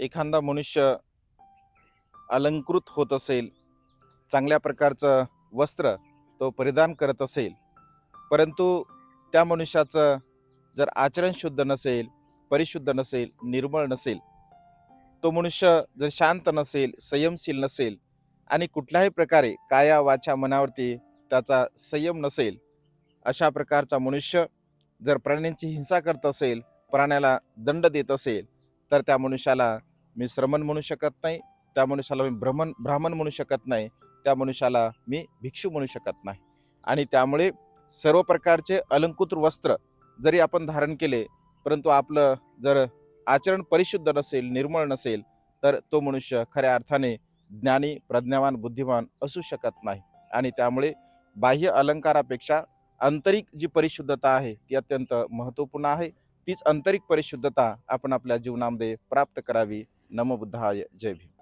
एखादा मनुष्य अलंकृत होत असेल, चांगल्या प्रकारचं वस्त्र तो परिधान करत असेल, परंतु त्या मनुष्याचं जर आचरण शुद्ध नसेल, परिशुद्ध नसेल, निर्मळ नसेल, तो मनुष्य जर शांत नसेल, संयमशील नसेल आणि कुठल्याही प्रकारे काया वाचा मनावरती त्याचा संयम नसेल, अशा प्रकारचा मनुष्य जर प्राण्यांची हिंसा करत असेल, प्राण्याला दंड देत असेल, तर त्या मनुष्याला मी श्रमण म्हणू शकत नाही, त्या मनुष्याला मी ब्राह्मण म्हणू शकत नाही, त्या मनुष्याला मी भिक्षू म्हणू शकत नाही. आणि त्यामुळे सर्व प्रकारचे अलंकृत वस्त्र जरी आपण धारण केले, परंतु आपलं जर आचरण परिशुद्ध नसेल, निर्मळ नसेल, तर तो मनुष्य खऱ्या अर्थाने ज्ञानी, प्रज्ञावान, बुद्धिमान असू शकत नाही. आणि त्यामुळे बाह्य अलंकारापेक्षा आंतरिक जी परिशुद्धता आहे ती अत्यंत महत्त्वपूर्ण आहे. तीच आंतरिक परिशुद्धता आपण आपल्या जीवनामध्ये प्राप्त करावी. नमो बुद्धाय. जय भीम.